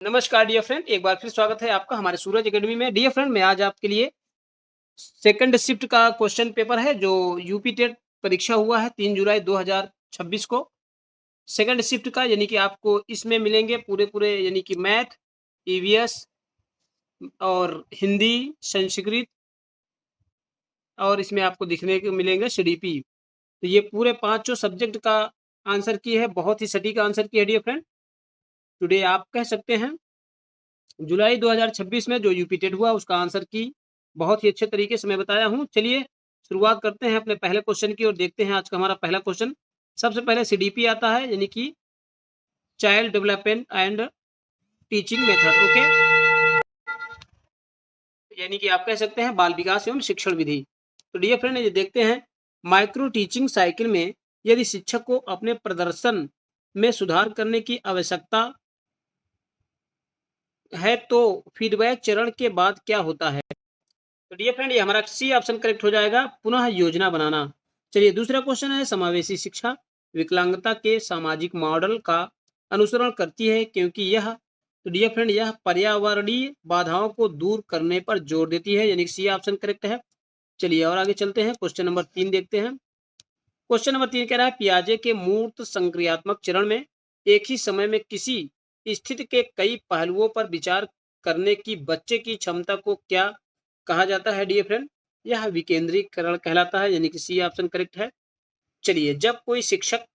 नमस्कार dear friend, एक बार फिर स्वागत है आपका हमारे सूरज एकेडमी में। डियर फ्रेंड, मैं आज आपके लिए सेकंड शिफ्ट का क्वेश्चन पेपर है जो यूपी टेट परीक्षा हुआ है 3 जुलाई 2026 को। सेकंड शिफ्ट का यानी कि आपको इसमें मिलेंगे पूरे यानी कि मैथ, ईवीएस और हिंदी, संस्कृत और इसमें आपको दिखने को मिलेंगे सीडीपी। तो ये पूरे पाँचों सब्जेक्ट का आंसर की है, बहुत ही सटीक आंसर की है डियर फ्रेंड। टुडे आप कह सकते हैं जुलाई 2026 में जो यूपी टेट हुआ उसका आंसर की बहुत ही अच्छे तरीके से मैं बताया हूँ। चलिए शुरुआत करते हैं अपने पहले क्वेश्चन की और देखते हैं आज का हमारा पहला क्वेश्चन। सबसे पहले सीडीपी आता है यानी कि child development and teaching method. Okay, यानी कि आप कह सकते हैं बाल विकास एवं शिक्षण विधि। तो डियर फ्रेंड, ये देखते हैं माइक्रो टीचिंग साइकिल में यदि शिक्षक को अपने प्रदर्शन में सुधार करने की आवश्यकता है तो फीडबैक चरण के बाद क्या होता है। तो डियर फ्रेंड, ये हमारा सी ऑप्शन करेक्ट हो जाएगा, पुनः योजना बनाना। चलिए दूसरा क्वेश्चन है समावेशी शिक्षा विकलांगता के सामाजिक मॉडल का अनुसरण करती है क्योंकि यह, तो डियर फ्रेंड, यह पर्यावरणीय बाधाओं को दूर करने पर जोर देती है, यानी सी ऑप्शन करेक्ट है। चलिए और आगे चलते हैं, क्वेश्चन नंबर 3 देखते हैं। क्वेश्चन नंबर 3 कह रहा है पियाजे के मूर्त संक्रियात्मक चरण में एक ही समय में किसी स्थिति के कई पहलुओं पर विचार करने की बच्चे की क्षमता को क्या कहा जाता है डियर फ्रेंड। यह विकेंद्रीकरण कहलाता है, यानी कि सी ऑप्शन करेक्ट है। चलिए, जब कोई शिक्षक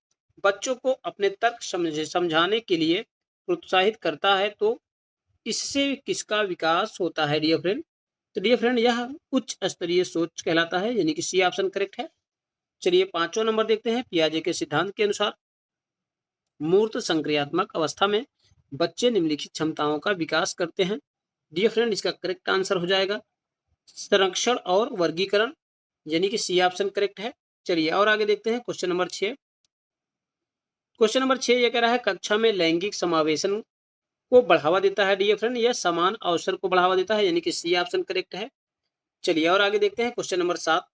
बच्चों को अपने तर्क समझाने के लिए प्रोत्साहित करता है तो इससे किसका विकास होता है डियर फ्रेंड। तो डियर फ्रेंड, यह उच्च स्तरीय सोच कहलाता है, यानी कि सी ऑप्शन करेक्ट है। चलिए पांचवा नंबर देखते हैं। पियाजे के सिद्धांत के अनुसार मूर्त संक्रियात्मक अवस्था में बच्चे निम्नलिखित क्षमताओं का विकास करते हैं। डियर फ्रेंड, इसका करेक्ट आंसर हो जाएगा संरक्षण और वर्गीकरण, यानी कि सी ऑप्शन करेक्ट है। चलिए और आगे देखते हैं, क्वेश्चन नंबर 6। क्वेश्चन नंबर 6 ये कह रहा है कक्षा में लैंगिक समावेशन को बढ़ावा देता है डियर फ्रेंड, यह समान अवसर को बढ़ावा देता है, यानी कि सी ऑप्शन करेक्ट है। चलिए और आगे देखते हैं, क्वेश्चन नंबर 7।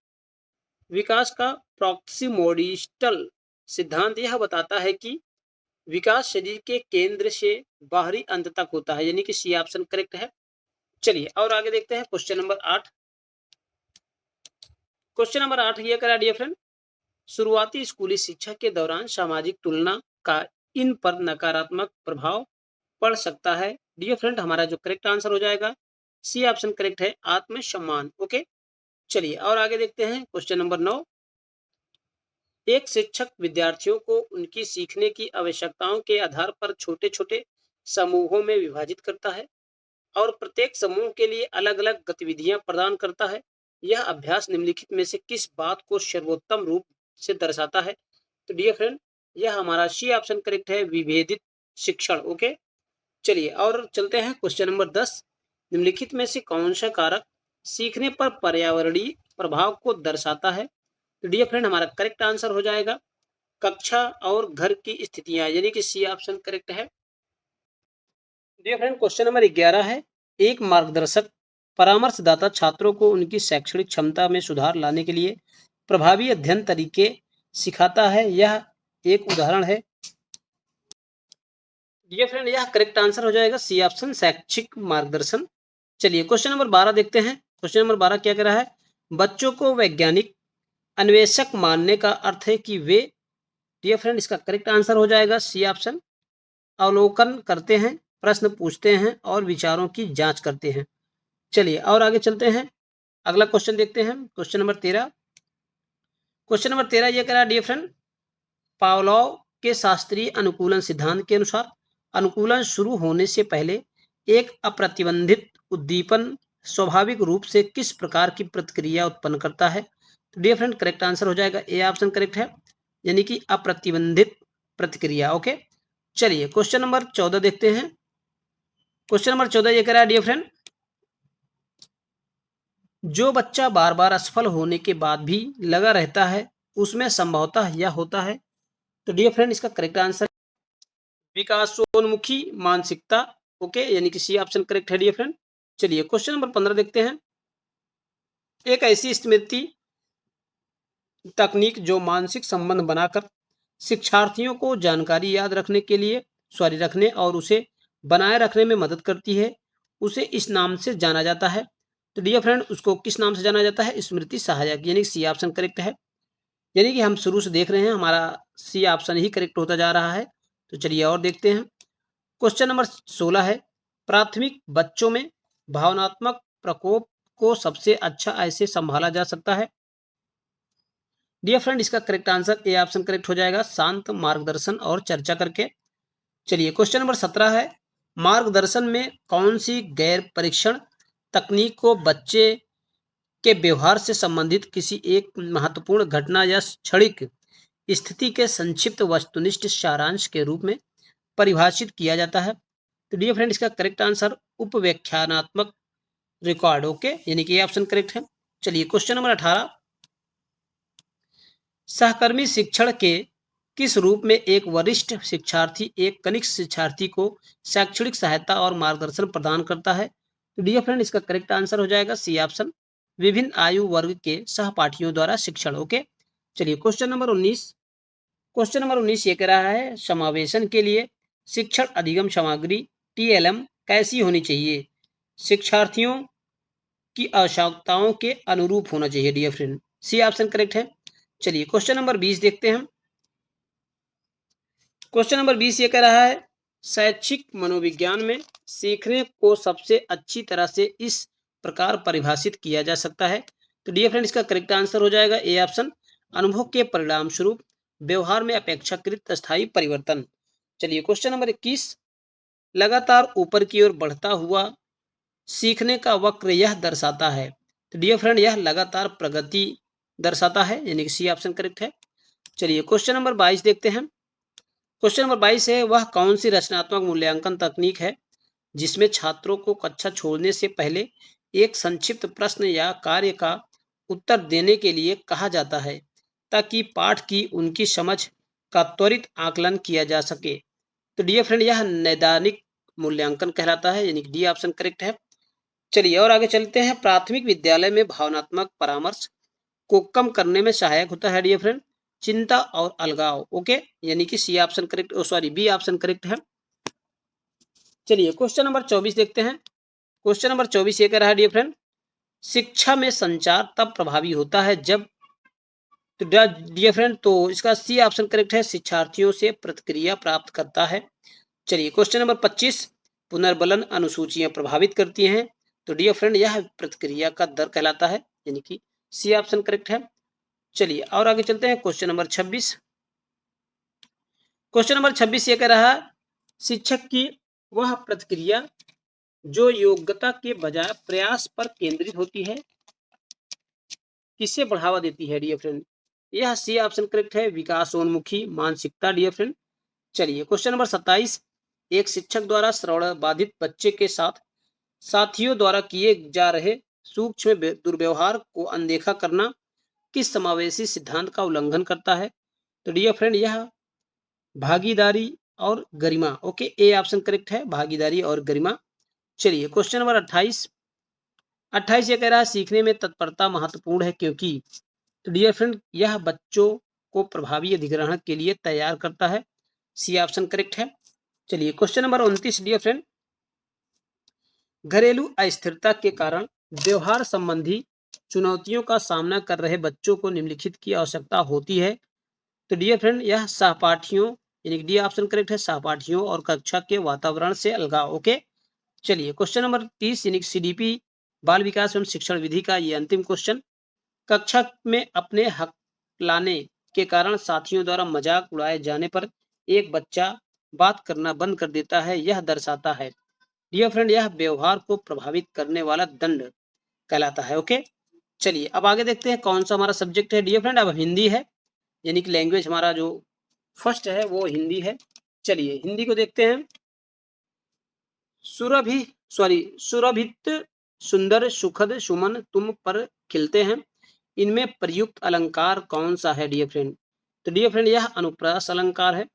विकास का प्रॉक्सिमोडिस्टल सिद्धांत यह बताता है कि विकास शरीर के केंद्र से बाहरी अंत तक होता है, यानी कि सी ऑप्शन करेक्ट है। चलिए और आगे देखते हैं, क्वेश्चन नंबर 8। क्वेश्चन नंबर 8 ये करा डियर फ्रेंड, शुरुआती स्कूली शिक्षा के दौरान सामाजिक तुलना का इन पर नकारात्मक प्रभाव पड़ सकता है। डियर फ्रेंड, हमारा जो करेक्ट आंसर हो जाएगा सी ऑप्शन करेक्ट है, आत्मसम्मान। ओके, चलिए और आगे देखते हैं, क्वेश्चन नंबर 9। एक शिक्षक विद्यार्थियों को उनकी सीखने की आवश्यकताओं के आधार पर छोटे छोटे समूहों में विभाजित करता है और प्रत्येक समूह के लिए अलग अलग गतिविधियां प्रदान करता है। यह अभ्यास निम्नलिखित में से किस बात को सर्वोत्तम रूप से दर्शाता है। तो डियर फ्रेंड, यह हमारा सी ऑप्शन करेक्ट है, विभेदित शिक्षण। ओके, चलिए और चलते हैं, क्वेश्चन नंबर 10। निम्नलिखित में से कौन सा कारक सीखने पर पर्यावरणीय प्रभाव को दर्शाता है। तो डियर फ्रेंड, हमारा करेक्ट आंसर हो जाएगा कक्षा और घर की स्थितियां, यानी कि सी ऑप्शन करेक्ट है। डियर फ्रेंड, क्वेश्चन नंबर 11 है एक मार्गदर्शक परामर्शदाता छात्रों को उनकी शैक्षणिक क्षमता में सुधार लाने के लिए प्रभावी अध्ययन तरीके सिखाता है, यह एक उदाहरण है। डियर फ्रेंड, यह करेक्ट आंसर हो जाएगा सी ऑप्शन शैक्षिक मार्गदर्शन। चलिए क्वेश्चन नंबर 12 देखते हैं। क्वेश्चन नंबर 12 क्या कह रहा है, बच्चों को वैज्ञानिक अन्वेषक मानने का अर्थ है कि वे, डियर फ्रेंड, इसका करेक्ट आंसर हो जाएगा सी ऑप्शन अवलोकन करते हैं, प्रश्न पूछते हैं और विचारों की जांच करते हैं। चलिए और आगे चलते हैं, अगला क्वेश्चन देखते हैं। Question number 13। क्वेश्चन नंबर 13 ये कह रहा है डियर फ्रेंड, पावलोव के शास्त्रीय अनुकूलन सिद्धांत के अनुसार अनुकूलन शुरू होने से पहले एक अप्रतिबंधित उद्दीपन स्वाभाविक रूप से किस प्रकार की प्रतिक्रिया उत्पन्न करता है। तो डियर फ्रेंड, करेक्ट आंसर हो जाएगा ए ऑप्शन करेक्ट है, यानी कि अप्रतिबंधित प्रतिक्रिया। ओके, चलिए क्वेश्चन नंबर 14 देखते हैं। क्वेश्चन नंबर 14 ये कह रहा है डियर फ्रेंड, जो बच्चा बार बार असफल होने के बाद भी लगा रहता है उसमें संभवतः यह होता है। तो डियर फ्रेंड, इसका करेक्ट आंसर विकासोन्मुखी मानसिकता। ओके, यानी कि सी ऑप्शन करेक्ट है डियर फ्रेंड। चलिए क्वेश्चन नंबर 15 देखते हैं। एक ऐसी स्मृति तकनीक जो मानसिक संबंध बनाकर शिक्षार्थियों को जानकारी याद रखने के लिए रखने और उसे बनाए रखने में मदद करती है, उसे इस नाम से जाना जाता है। तो डियर फ्रेंड, उसको किस नाम से जाना जाता है? स्मृति सहायक, यानी सी ऑप्शन करेक्ट है। यानी कि हम शुरू से देख रहे हैं, हमारा सी ऑप्शन ही करेक्ट होता जा रहा है। तो चलिए और देखते हैं। क्वेश्चन नंबर 16 है, प्राथमिक बच्चों में भावनात्मक प्रकोप को सबसे अच्छा ऐसे संभाला जा सकता है। डियर फ्रेंड, इसका correct answer A option correct हो जाएगा, शांत मार्गदर्शन और चर्चा करके। चलिए क्वेश्चन नंबर 17 है, मार्गदर्शन में कौन सी गैर परीक्षण तकनीक को बच्चे के व्यवहार से संबंधित किसी एक महत्वपूर्ण घटना या क्षणिक स्थिति के संक्षिप्त वस्तुनिष्ठ सारांश के रूप में परिभाषित किया जाता है? तो डियर फ्रेंड, इसका करेक्ट आंसर उपव्याख्यानात्मक रिकॉर्ड, ओके, यानी कि ये ऑप्शन करेक्ट है। चलिए क्वेश्चन नंबर 18, सहकर्मी शिक्षण के किस रूप में एक वरिष्ठ शिक्षार्थी एक कनिष्ठ शिक्षार्थी को शैक्षणिक सहायता और मार्गदर्शन प्रदान करता है? तो डियर फ्रेंड, इसका करेक्ट आंसर हो जाएगा सी ऑप्शन, विभिन्न आयु वर्ग के सहपाठियों द्वारा शिक्षण, ओके। चलिए क्वेश्चन नंबर 19, क्वेश्चन नंबर 19 ये कह रहा है, समावेशन के लिए शिक्षण अधिगम सामग्री टीएलएम कैसी होनी चाहिए? शिक्षार्थियों की आवश्यकताओं के अनुरूप होना चाहिए dear friend, C option correct है। चलिए क्वेश्चन नंबर 20 देखते हैं। क्वेश्चन नंबर 20 ये कह रहा है, शैक्षिक मनोविज्ञान में सीखने को सबसे अच्छी तरह से इस प्रकार परिभाषित किया जा सकता है। तो डियर फ्रेंड, इसका करेक्ट आंसर हो जाएगा ए ऑप्शन, अनुभव के परिणाम स्वरूप व्यवहार में अपेक्षाकृत स्थायी परिवर्तन। चलिए क्वेश्चन नंबर 21, लगातार ऊपर की ओर बढ़ता हुआ सीखने का वक्र यह दर्शाता है? तो डियर फ्रेंड, यह लगातार प्रगति दर्शाता है, यानी कि सी ऑप्शन करेक्ट है। चलिए क्वेश्चन नंबर 22 देखते हैं। क्वेश्चन नंबर 22 है, वह कौन सी रचनात्मक मूल्यांकन तकनीक है जिसमें छात्रों को कक्षा छोड़ने से पहले एक संक्षिप्त प्रश्न या कार्य का उत्तर देने के लिए कहा जाता है ताकि पाठ की उनकी समझ का त्वरित आकलन किया जा सके? तो डियर फ्रेंड, यह नैदानिक मूल्यांकन कहलाता है, यानी कि डी ऑप्शन करेक्ट है। चलिए और आगे चलते हैं। प्राथमिक विद्यालय में भावनात्मक परामर्श को कम करने में सहायक होता है डियर फ्रेंड चिंता और अलगाव, ओके, यानी कि C option correct, sorry B option correct है। चलिए क्वेश्चन नंबर 24 देखते हैं। क्वेश्चन नंबर 24 ये कह रहा है डियर फ्रेंड, शिक्षा में संचार तब प्रभावी होता है जब, तो डियर फ्रेंड, तो इसका सी ऑप्शन करेक्ट है, शिक्षार्थियों से प्रतिक्रिया प्राप्त करता है। चलिए क्वेश्चन नंबर 25, पुनर्बलन अनुसूचियां प्रभावित करती हैं? तो डियर फ्रेंड, यह प्रतिक्रिया का दर कहलाता है, यानी कि सी ऑप्शन करेक्ट है। चलिए और आगे चलते हैं। क्वेश्चन नंबर 26, क्वेश्चन नंबर 26 ये कह रहा है, शिक्षक की वह प्रतिक्रिया जो योग्यता के बजाय प्रयास पर केंद्रित होती है किसे बढ़ावा देती है डियर फ्रेंड? यह सी ऑप्शन करेक्ट है, विकासोन्मुखी मानसिकता डियर फ्रेंड। चलिए क्वेश्चन नंबर 27, एक शिक्षक द्वारा श्रवण बाधित बच्चे के साथ साथियों द्वारा किए जा रहे सूक्ष्म दुर्व्यवहार को अनदेखा करना किस समावेशी सिद्धांत का उल्लंघन करता है? तो डियर फ्रेंड, यह भागीदारी और गरिमा, ओके, ए ऑप्शन करेक्ट है, भागीदारी और गरिमा। चलिए क्वेश्चन नंबर 28, 28 ये कह रहा है, सीखने में तत्परता महत्वपूर्ण है क्योंकि, तो डियर फ्रेंड, यह बच्चों को प्रभावी अधिग्रहण के लिए तैयार करता है, सी ऑप्शन करेक्ट है। चलिए क्वेश्चन नंबर 29 डियर फ्रेंड, घरेलू अस्थिरता के कारण व्यवहार संबंधी चुनौतियों का सामना कर रहे बच्चों को निम्नलिखित की आवश्यकता होती है? तो डियर फ्रेंड, यह सहपाठियों, यानी डी ऑप्शन करेक्ट है, सहपाठियों और कक्षा के वातावरण से अलगाव, ओके। चलिए क्वेश्चन नंबर 30, यानी सीडीपी बाल विकास एवं शिक्षण विधि का ये अंतिम क्वेश्चन, कक्षा में अपने हक लाने के कारण साथियों द्वारा मजाक उड़ाए जाने पर एक बच्चा बात करना बंद कर देता है, यह दर्शाता है? डियर फ्रेंड, यह व्यवहार को प्रभावित करने वाला दंड कहलाता है, ओके। चलिए अब आगे देखते हैं कौन सा हमारा सब्जेक्ट है डियर फ्रेंड, अब हिंदी है, यानी कि लैंग्वेज हमारा जो फर्स्ट है वो हिंदी है। चलिए हिंदी को देखते हैं। सुरभि सुरभित सुंदर सुखद सुमन तुम पर खिलते हैं, इनमें प्रयुक्त अलंकार कौन सा है डियर फ्रेंड? तो डियर फ्रेंड, यह अनुप्रास अलंकार है,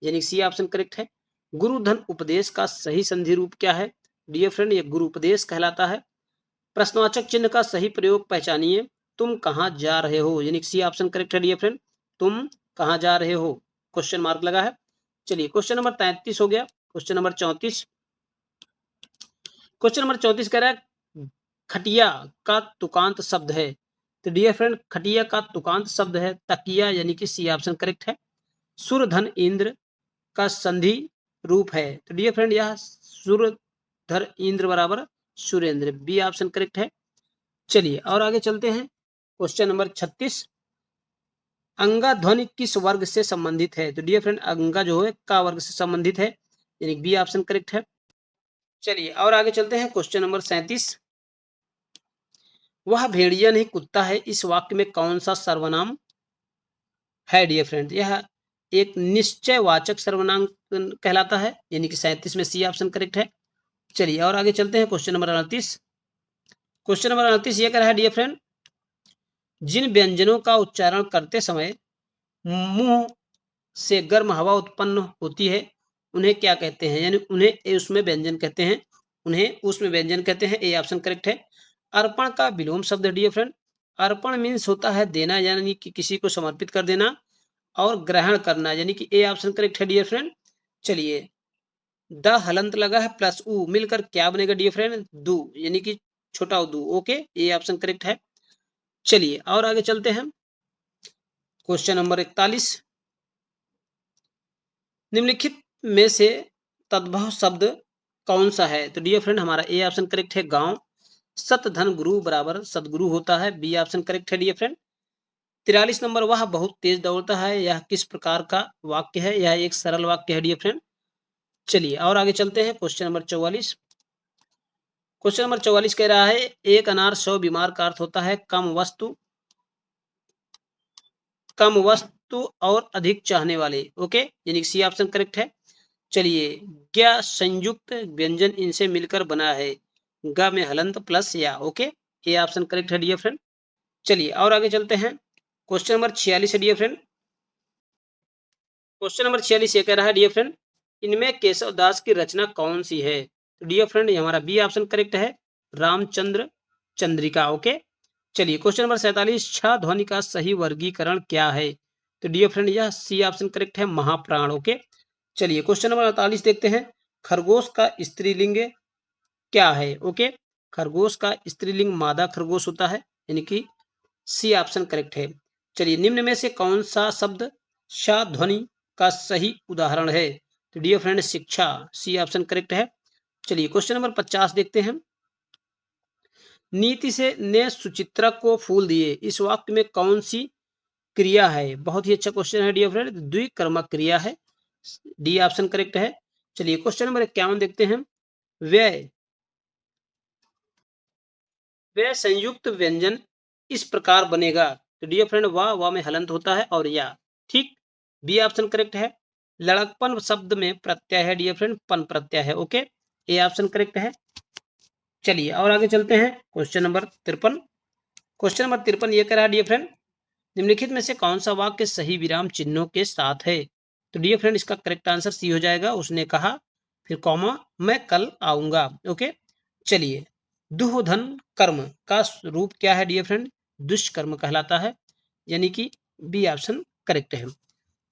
यानी सी ऑप्शन करेक्ट है। गुरु धन उपदेश का सही संधि रूप क्या है? डियर फ्रेंड, ये गुरु उपदेश कहलाता है। प्रश्नवाचक चिन्ह का सही प्रयोग पहचानिए, तुम कहाँ जा रहे हो, यानी सी ऑप्शन करेक्ट है डियर फ्रेंड, तुम कहाँ जा रहे हो, क्वेश्चन मार्क लगा है। चलिए क्वेश्चन नंबर 33 हो गया। क्वेश्चन नंबर 34, क्वेश्चन नंबर 34 कह रहा है खटिया का तुकांत शब्द है। तो डियर फ्रेंड खटिया का तुकांत शब्द है तकिया, यानी कि सी ऑप्शन करेक्ट है। सुरधन इंद्र का संधि रूप है। तो डियर फ्रेंड यह सुरधर इंद्र बराबर सुरेंद्र, बी ऑप्शन करेक्ट है। चलिए और आगे चलते हैं। क्वेश्चन नंबर 36 अंगा ध्वनि किस वर्ग से संबंधित है। तो डियर फ्रेंड अंगा जो है का वर्ग से संबंधित है, यानी बी ऑप्शन करेक्ट है। चलिए और आगे चलते हैं। क्वेश्चन नंबर 37 वह भेड़िया नहीं कुत्ता है, इस वाक्य में कौन सा सर्वनाम है। डियर फ्रेंड यह एक निश्चयवाचक सर्वनाम कहलाता है, यानी कि 37 में सी ऑप्शन करेक्ट है। चलिए और आगे चलते हैं। क्वेश्चन नंबर 38 क्वेश्चन नंबर 38 ये कह रहा है डियर फ्रेंड जिन व्यंजनों का उच्चारण करते समय मुंह से गर्म हवा उत्पन्न होती है उन्हें क्या कहते हैं, यानी उन्हें उसमें व्यंजन कहते हैं, उन्हें उसमें व्यंजन कहते हैं, ए ऑप्शन करेक्ट है। अर्पण का विलोम शब्द डियर फ्रेंड अर्पण मीन्स होता है देना, यानी कि किसी को समर्पित कर देना, और ग्रहण करना, यानी कि ए ऑप्शन करेक्ट है डियर फ्रेंड। चलिए द हलंत लगा है प्लस उ मिलकर क्या बनेगा डियर फ्रेंड दू, यानी कि छोटा दू, ओके ए ऑप्शन करेक्ट है। चलिए और आगे चलते हैं। क्वेश्चन नंबर 41 निम्नलिखित में से तद्भव शब्द कौन सा है। तो डियर फ्रेंड हमारा ए ऑप्शन करेक्ट है गांव। सत धन गुरु बराबर सदगुरु होता है, बी ऑप्शन करेक्ट है डियर फ्रेंड। 43 नंबर वह बहुत तेज दौड़ता है, यह किस प्रकार का वाक्य है, यह एक सरल वाक्य है डियर फ्रेंड। चलिए और आगे चलते हैं। क्वेश्चन नंबर 44 क्वेश्चन नंबर 44 कह रहा है एक अनार 100 बीमार का अर्थ होता है कम वस्तु और अधिक चाहने वाले, ओके यानी सी ऑप्शन करेक्ट है। चलिए क्या संयुक्त व्यंजन इनसे मिलकर बना है, ग में हलंत प्लस या, ओके ये ऑप्शन करेक्ट है डियर फ्रेंड। चलिए और आगे चलते हैं। क्वेश्चन नंबर 46 है डियर फ्रेंड। क्वेश्चन नंबर 46 ये कह रहा है डियर फ्रेंड इनमें केशव दास की रचना कौन सी है। तो डियर फ्रेंड ये हमारा बी ऑप्शन करेक्ट है रामचंद्र चंद्रिका, ओके। चलिए क्वेश्चन नंबर 47 छह ध्वनि का सही वर्गीकरण क्या है। तो डियर फ्रेंड यह सी ऑप्शन करेक्ट है महाप्राण, ओके। चलिए क्वेश्चन नंबर 48 देखते हैं खरगोश का स्त्रीलिंग क्या है, ओके। खरगोश का स्त्रीलिंग मादा खरगोश होता है, यानी कि सी ऑप्शन करेक्ट है। चलिए निम्न में से कौन सा शब्द श ध्वनि का सही उदाहरण है। तो डियर फ्रेंड शिक्षा, सी ऑप्शन करेक्ट है। चलिए क्वेश्चन नंबर 50 देखते हैं नीति से ने सुचित्रा को फूल दिए, इस वाक्य में कौन सी क्रिया है। बहुत ही अच्छा क्वेश्चन है डियर फ्रेंड द्विकर्मक क्रिया है, डी ऑप्शन करेक्ट है। चलिए क्वेश्चन नंबर 51 देखते हैं व्यय व्यय संयुक्त व्यंजन इस प्रकार बनेगा। तो डियर फ्रेंड वाह में हलंत होता है और या, ठीक बी ऑप्शन करेक्ट है। लड़कपन शब्द में प्रत्यय है डियर फ्रेंड पन प्रत्यय है, ओके ए ऑप्शन करेक्ट है। चलिए और आगे चलते हैं। क्वेश्चन नंबर 53 क्वेश्चन नंबर 53 ये कह रहा है डियर फ्रेंड निम्नलिखित में से कौन सा वाक्य सही विराम चिन्हों के साथ है। तो डियर फ्रेंड इसका करेक्ट आंसर सी हो जाएगा उसने कहा फिर कॉमा मैं कल आऊंगा, ओके। चलिए दुहधन कर्म का रूप क्या है डियर फ्रेंड दुष्कर्म कहलाता है, यानी कि बी ऑप्शन करेक्ट है।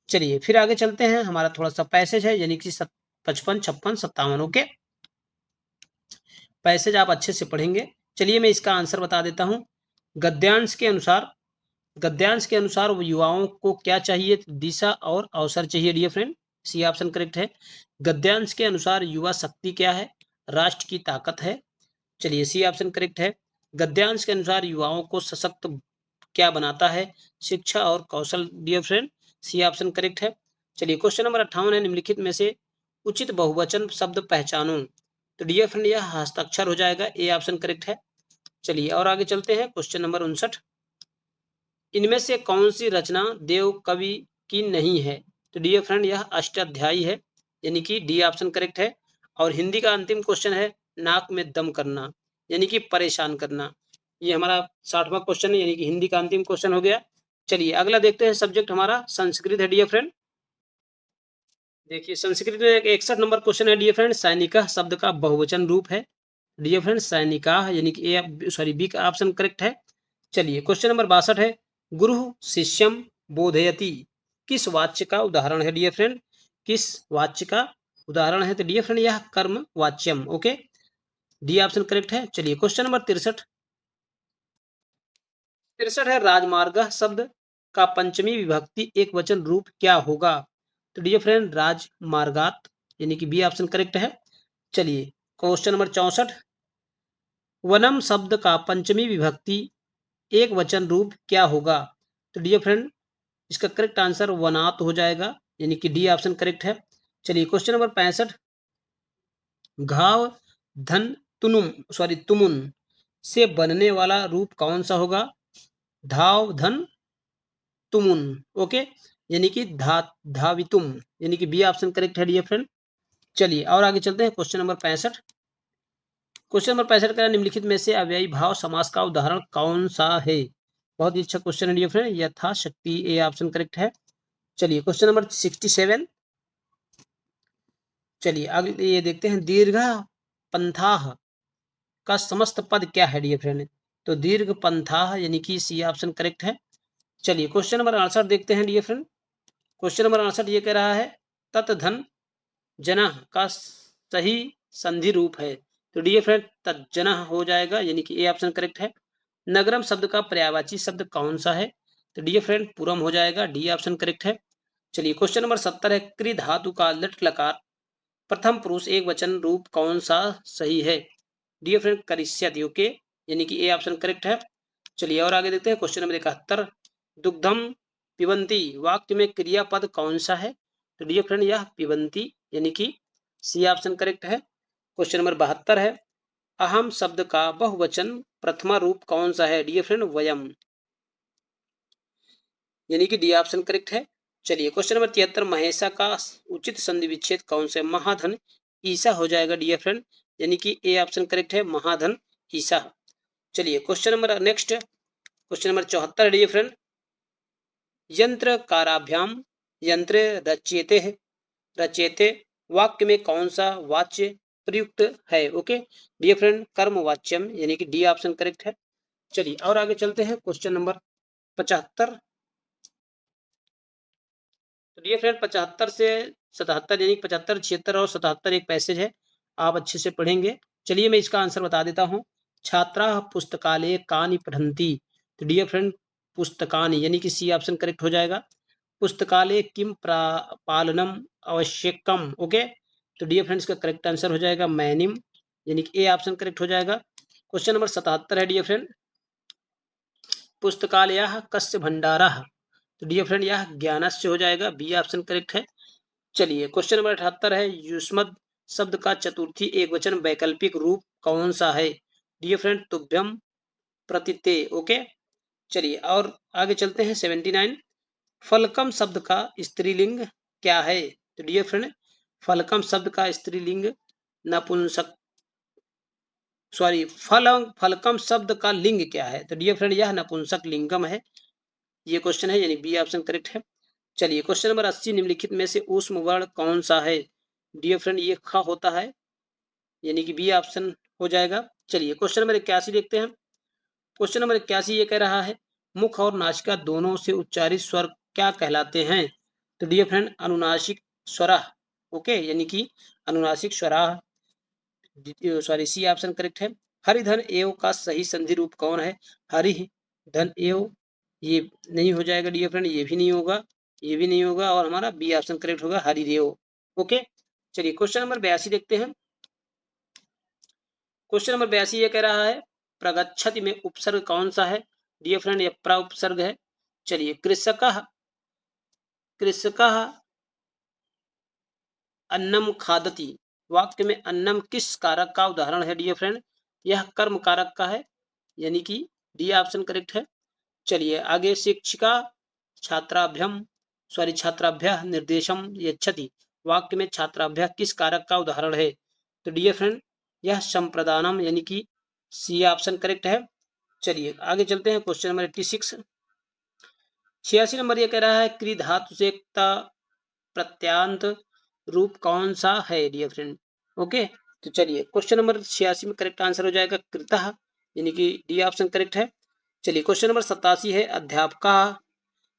चलिए फिर आगे चलते हैं। हमारा थोड़ा सा पैसेज है, यानी कि 55 56 57, ओके। पैसेज आप अच्छे से पढ़ेंगे। चलिए मैं इसका आंसर बता देता हूं। गद्यांश के अनुसार युवाओं को क्या चाहिए दिशा और अवसर चाहिए dear friend, C option correct है। गद्यांश के अनुसार युवा शक्ति क्या है राष्ट्र की ताकत है, चलिए सी ऑप्शन करेक्ट है। गद्यांश के अनुसार युवाओं को सशक्त क्या बनाता है शिक्षा और कौशल dear friend, C option correct है। चलिए क्वेश्चन नंबर 58 है निम्नलिखित में से उचित बहुवचन शब्द पहचानो। तो डियर फ्रेंड यह हस्ताक्षर हो जाएगा, ए ऑप्शन करेक्ट है। चलिए और आगे चलते हैं। क्वेश्चन नंबर 59 इनमें से कौन सी रचना देव कवि की नहीं है। तो डियर फ्रेंड यह अष्टाध्यायी है, यानी कि डी ऑप्शन करेक्ट है। और हिंदी का अंतिम क्वेश्चन है नाक में दम करना, यानी कि परेशान करना। ये हमारा 60वां क्वेश्चन है, यानी कि हिंदी का अंतिम क्वेश्चन हो गया। चलिए अगला देखते हैं। सब्जेक्ट हमारा संस्कृत है डियर फ्रेंड। देखिए संस्कृत में 61 नंबर क्वेश्चन है डियर फ्रेंड सैनिका शब्द का बहुवचन रूप है। डियर फ्रेंड सैनिका यानी कि बी का ऑप्शन करेक्ट है। चलिए क्वेश्चन नंबर 62 है गुरु शिष्यम बोधयति किस वाच्य का उदाहरण है डियर फ्रेंड, किस वाच्य का उदाहरण है। तो डियर फ्रेंड यह कर्म वाच्यम, ओके। डी ऑप्शन करेक्ट है। चलिए क्वेश्चन नंबर 63 है राजमार्ग शब्द का पंचमी विभक्ति एक वचन रूप क्या होगा? तो डियर फ्रेंड राजमार्गात यानी कि बी ऑप्शन करेक्ट है। चलिए क्वेश्चन नंबर 64 वनम शब्द का पंचमी विभक्ति एक वचन रूप क्या होगा? तो डियर फ्रेंड इसका करेक्ट आंसर वनात हो जाएगा यानी कि डी ऑप्शन करेक्ट है। चलिए क्वेश्चन नंबर 65 घाव धन तुमुन से बनने वाला रूप कौन सा होगा? धाव धन तुमुन ओके यानी कि धावितुम यानी कि बी ऑप्शन करेक्ट है डियर फ्रेंड। चलिए और आगे चलते हैं क्वेश्चन नंबर 65 का निम्नलिखित में से अव्ययी भाव समास का उदाहरण कौन सा है? बहुत ही अच्छा क्वेश्चन है डियर फ्रेंड। यथाशक्ति ए ऑप्शन करेक्ट है। चलिए क्वेश्चन नंबर 67 चलिए अगले ये देखते हैं दीर्घ पंथाह का समस्त पद क्या है डियर फ्रेंड? तो दीर्घ पंथाह यानी कि सी ऑप्शन करेक्ट है। चलिए क्वेश्चन नंबर 68 देखते हैं डियर फ्रेंड। क्वेश्चन नंबर 68 ये कह रहा है तत्धन जनः का सही संधि रूप है। तो डियर फ्रेंड तज्जनः हो जाएगा यानी कि ए ऑप्शन करेक्ट है। नगरम शब्द का पर्यायवाची शब्द कौन सा है? तो डियर फ्रेंड पुरम हो जाएगा डी ऑप्शन करेक्ट है। चलिए क्वेश्चन नंबर 70 है क्रि धातु का लट लकार प्रथम पुरुष एक वचन रूप कौन सा सही है? डियर फ्रेंड करिष्यति ओके यानी कि ए ऑप्शन करेक्ट है। चलिए और आगे देखते हैं क्वेश्चन नंबर 71 दुग्धम पिबंती वाक्य में क्रियापद कौन सा है? तो डियर फ्रेंड यह पिबंती यानी कि सी ऑप्शन करेक्ट है। क्वेश्चन नंबर 72 है अहम शब्द का बहुवचन प्रथमा रूप कौन सा है? डियर फ्रेंड वयम यानी कि डी ऑप्शन करेक्ट है। चलिए क्वेश्चन नंबर 73 महेशा का उचित संधि विच्छेद कौन से? महाधन ईसा हो जाएगा डियर फ्रेंड यानी कि ए ऑप्शन करेक्ट है महाधन ईसा। चलिए question number next question number 74 dear friend यंत्र काराभ्याम यंत्र रचेते वाक्य में कौन सा वाच्य प्रयुक्त है? ओके डियर फ्रेंड कर्म वाच्यम यानी कि डी ऑप्शन करेक्ट है। चलिए और आगे चलते हैं क्वेश्चन नंबर 75 तो डियर फ्रेंड 75 से 77 यानी 75 76 और 77 एक पैसेज है आप अच्छे से पढ़ेंगे। चलिए मैं इसका आंसर बता देता हूँ छात्रा पुस्तकालय कानि पठन्ति तो डियर फ्रेंड पुस्तकानि यानी कि सी ऑप्शन करेक्ट हो जाएगा। पुस्तकालय किम पालनम आवश्यकम ओके तो डियर फ्रेंड्स का करेक्ट आंसर हो जाएगा मैनिम यानी कि ए ऑप्शन करेक्ट हो जाएगा। क्वेश्चन नंबर 77 है डियर फ्रेंड पुस्तकालय कस्य भंडारः तो डियर फ्रेंड यह ज्ञानस्य हो जाएगा बी ऑप्शन करेक्ट है। चलिए क्वेश्चन नंबर 78 है युष्मद शब्द का चतुर्थी एक वचन वैकल्पिक रूप कौन सा है? डियर फ्रेंड तुभ्यम प्रतिते ओके चलिए और आगे चलते हैं 79 फलकम शब्द का स्त्रीलिंग क्या है? तो डियर फ्रेंड फलकम शब्द का स्त्रीलिंग नपुंसक फलकम शब्द का लिंग क्या है? तो डियर फ्रेंड यह नपुंसक लिंगम है ये क्वेश्चन है यानी बी ऑप्शन करेक्ट है। चलिए क्वेश्चन नंबर 80 निम्नलिखित में से ऊष्म वर्ण कौन सा है? डियर फ्रेंड ये ख होता है यानी कि बी ऑप्शन हो जाएगा। चलिए क्वेश्चन नंबर 81 देखते हैं। क्वेश्चन नंबर 81 ये कह रहा है मुख और नासिका दोनों से उच्चारित स्वर क्या कहलाते हैं? तो डियर फ्रेंड अनुनासिक स्वराह ओके यानी कि अनुनासिक स्वराह सॉरी सी ऑप्शन करेक्ट है। हरिधन एव का सही संधि रूप कौन है? हरि धन एव ये नहीं हो जाएगा डियर फ्रेंड ये भी नहीं होगा ये भी नहीं होगा और हमारा बी ऑप्शन करेक्ट होगा हरिदेव ओके। चलिए क्वेश्चन नंबर 82 देखते हैं। क्वेश्चन नंबर 82 ये कह रहा है प्रगच्छति में उपसर्ग कौन सा है? डियर फ्रेंड ये प्र उपसर्ग है। चलिए कृषकः अन्नम खादति वाक्य में अन्नम किस कारक का उदाहरण है? डियर फ्रेंड यह कर्म कारक का है यानी कि डी ऑप्शन करेक्ट है। चलिए आगे शिक्षिका छात्राभ्याम निर्देशम यच्छति वाक्य में छात्राभ्यास किस कारक का उदाहरण है? तो डियर फ्रेंड यह संप्रदानम यानी कि सी ऑप्शन करेक्ट है। चलिए आगे चलते हैं क्वेश्चन नंबर 86 86 नंबर ये कह रहा है क्रि धातु से प्रत्यांत रूप कौन सा है? डियर फ्रेंड ओके तो चलिए क्वेश्चन नंबर 86 में करेक्ट आंसर हो जाएगा कृतः यानी कि डी ऑप्शन करेक्ट है। चलिए क्वेश्चन नंबर 87 है अध्यापका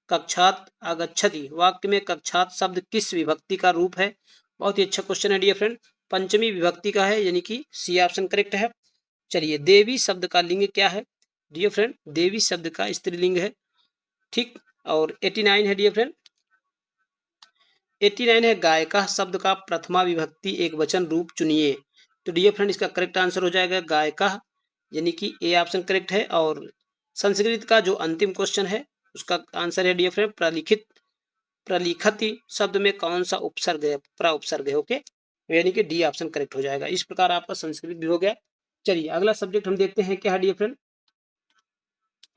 कक्षात आगच्छति वाक्य में कक्षात शब्द किस विभक्ति का रूप है? बहुत ही अच्छा क्वेश्चन है डियर फ्रेंड। पंचमी विभक्ति का है, यानी कि सी ऑप्शन करेक्ट है। चलिए, देवी शब्द का लिंग क्या है डियर फ्रेंड? देवी शब्द का स्त्रीलिंग है, ठीक। और 89 है डियर फ्रेंड, 89 है गायिका शब्द का प्रथमा विभक्ति एक वचन रूप चुनिए। तो डियर फ्रेंड इसका करेक्ट आंसर हो जाएगा गायिका, यानी कि ए ऑप्शन करेक्ट है। और संस्कृत का जो अंतिम क्वेश्चन है उसका आंसर है डियर फ्रेंड प्रलिखित। प्रलिखति शब्द में कौन सा उपसर्ग है? प्र उपसर्ग है, ओके, यानी कि डी ऑप्शन करेक्ट हो जाएगा। इस प्रकार आपका संस्कृत भी हो गया। चलिए अगला सब्जेक्ट हम देखते हैं क्या है डियर फ्रेंड।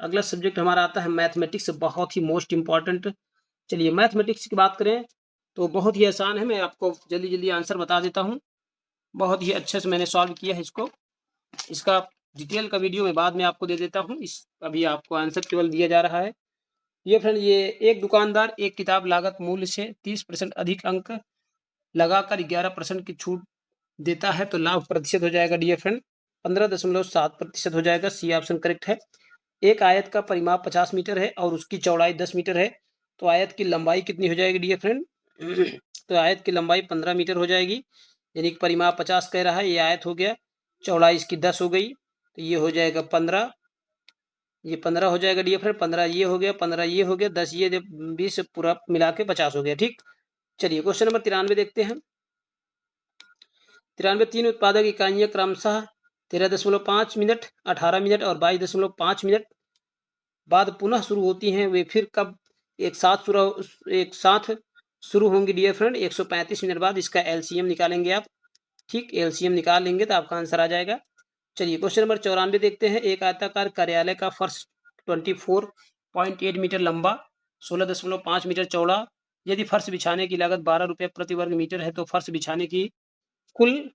अगला सब्जेक्ट हमारा आता है मैथमेटिक्स, बहुत ही मोस्ट इंपॉर्टेंट। चलिए मैथमेटिक्स की बात करें तो बहुत ही आसान है, मैं आपको जल्दी जल्दी आंसर बता देता हूँ। बहुत ही अच्छे से मैंने सॉल्व किया है इसको। इसका डिटेल का वीडियो मैं बाद में आपको दे देता हूँ, इस अभी आपको आंसर केवल दिया जा रहा है। ये फ्रेंड, ये एक दुकानदार एक किताब लागत मूल्य से 30% अधिक अंक लगाकर 11% की छूट देता है, तो लाभ प्रतिशत हो जाएगा डियर फ्रेंड 15.7% हो जाएगा। सी ऑप्शन करेक्ट है। एक आयत का परिमाप 50 मीटर है और उसकी चौड़ाई 10 मीटर है, तो आयत की लंबाई कितनी हो जाएगी डियर फ्रेंड? तो आयत की लंबाई 15 मीटर हो जाएगी, यानी कि परिमाप 50 कह रहा है, ये आयत हो गया, चौड़ाई इसकी 10 हो गई, तो ये हो जाएगा 15, ये 15 हो जाएगा डियर फ्रेंड, 15 ये हो गया, 15 ये हो गया, 10 ये 20 पूरा मिला के 50 हो गया, ठीक। चलिए क्वेश्चन नंबर 93 देखते हैं। 93 तीन उत्पादक इकाइयां क्रमशः 13.5 मिनट, 18 मिनट और 22.5 मिनट बाद पुनः शुरू होती हैं, वे फिर कब एक साथ शुरू होंगी डियर फ्रेंड? 135 मिनट बाद। इसका एलसीएम निकालेंगे आप, ठीक, एलसीएम निकाल लेंगे तो आपका आंसर आ जाएगा। चलिए क्वेश्चन नंबर 94 देखते हैं। एक आयताकार कार्यालय का फर्श 24.8 मीटर लंबा, 16.5 मीटर चौड़ा, यदि फर्श बिछाने की लागत 12 रुपये प्रति वर्ग मीटर है, तो फर्श बिछाने की कुल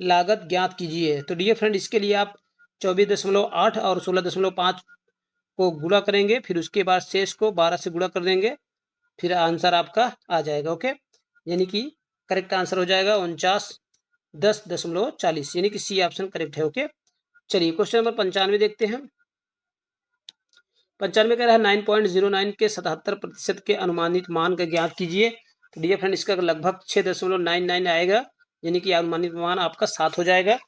लागत ज्ञात कीजिए। तो डियर फ्रेंड इसके लिए आप 24.8 और 16.5 को गुणा करेंगे, फिर उसके बाद शेष को 12 से गुणा कर देंगे, फिर आंसर आपका आ जाएगा, ओके, यानी कि करेक्ट आंसर हो जाएगा 49.10.40, यानी कि सी ऑप्शन करेक्ट है, ओके। चलिए क्वेश्चन नंबर 95 देखते हैं। 95 कह रहा है 9.09 के 77% के अनुमानित मान का ज्ञात कीजिए। तो डियर फ्रेंड इसका लगभग 6.99 आएगा, यानी कि अनुमानित मान आपका 7 हो जाएगा।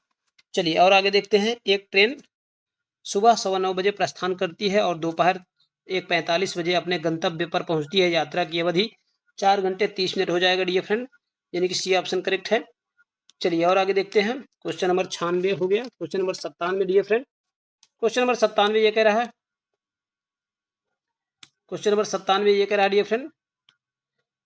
चलिए और आगे देखते हैं। एक ट्रेन सुबह 9:15 बजे प्रस्थान करती है और दोपहर 1:45 बजे अपने गंतव्य पर पहुंचती है। यात्रा की अवधि 4 घंटे 30 मिनट हो जाएगा डियर फ्रेंड, यानी कि सी ऑप्शन करेक्ट है। चलिए और आगे देखते हैं। क्वेश्चन नंबर 96 हो गया। Question number 97 dear friend, question number 97 ये कह रहा है, क्वेश्चन नंबर 97 ये कह रहा है डियर फ्रेंड,